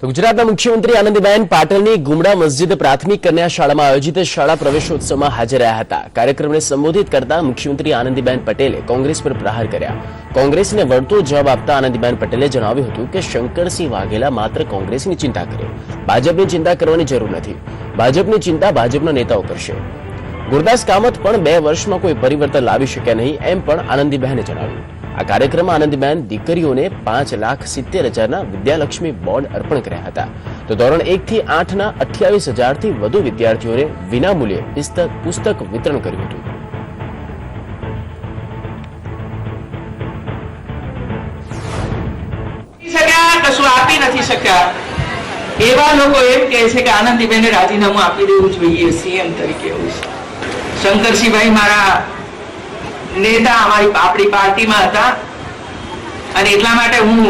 તો ગુજરાતના મુખ્યમંત્રી આનંદીબેન પાટલની ગુમડા મસ્જિદ પ્રાથમિક કન્યા શાળામાં આયોજિત શાળા પ્રવેશોત્સવમાં હાજર રહ્યા હતા। કાર્યક્રમને સંબોધિત કરતા મુખ્યમંત્રી આનંદીબેન પટેલે કોંગ્રેસ પર પ્રહાર કર્યા। કોંગ્રેસને વળતો જવાબ આપતા આનંદીબેન પટેલે જણાવ્યું હતું કે શંકરસિંહ વાઘેલા માત્ર કોંગ્રેસની ચિંતા કરે, ભાજપની ચિંતા કરવાની જરૂર નથી। ભાજપની ચિંતા ભાજપના નેતાઓ કરશે। ગુરદાસ કામત પણ 2 વર્ષમાં કોઈ પરિવર્તન લાવી શક્યા નહીં, એમ પણ આનંદીબેને જણાવ્યું। આ કાર્યક્રમમાં આનંદીબેન દીકરીઓને 5,70,000ના વિદ્યાલક્ષ્મી બોન્ડ અર્પણ કર્યા હતા। તો ધોરણ 1 થી 8ના 28,000થી વધુ વિદ્યાર્થીઓને વિનામૂલ્યે પુસ્તક વિતરણ કર્યું હતું। કશું આપી નથી શક્યા એવા લોકો એમ કહે છે કે આનંદીબેને રાજીનામું આપી દેવું જોઈએ સીએમ તરીકે। એવું છે। શંકરસિંહભાઈ મારા नेता अपनी पार्टी में था અને એટલા માટે હું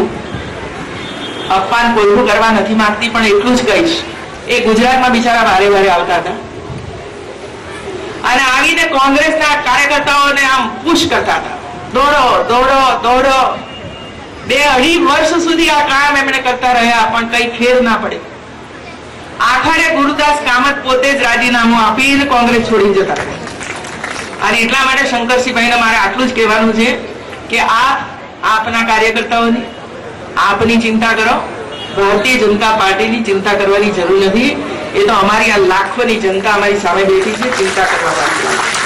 અપમાન કોઈનું કરવા નથી માંગતી, પણ એટલું જ કહીશ, એ ગુજરાતમાં બિચારા વારે વારે આવતા હતા અને આવીને કોંગ્રેસના કાર્યકર્તાઓને આમ પુશ કરતા હતા, દોડો દોડો દોડો। 2-2.5 વર્ષ સુધી આ કામ એમણે કરતા રહ્યા, પણ કઈ ફેર ના પડે। આખરે ગુરુદાસ કામત પોતે જ રાજીનામું આપીને કોંગ્રેસ છોડી જતા રહ્યા। અને એટલા માટે શંકરસિંહભાઈને મારે આટલું જ કહેવાનું છે કે આપના કાર્યકર્તાઓની આપની ચિંતા કરો, ભારતીય જનતા પાર્ટીની ચિંતા કરવાની જરૂર નથી। એ તો અમારી આ લાખોની જનતા અમારી સામે બેઠી છે, ચિંતા કરવા વાળી।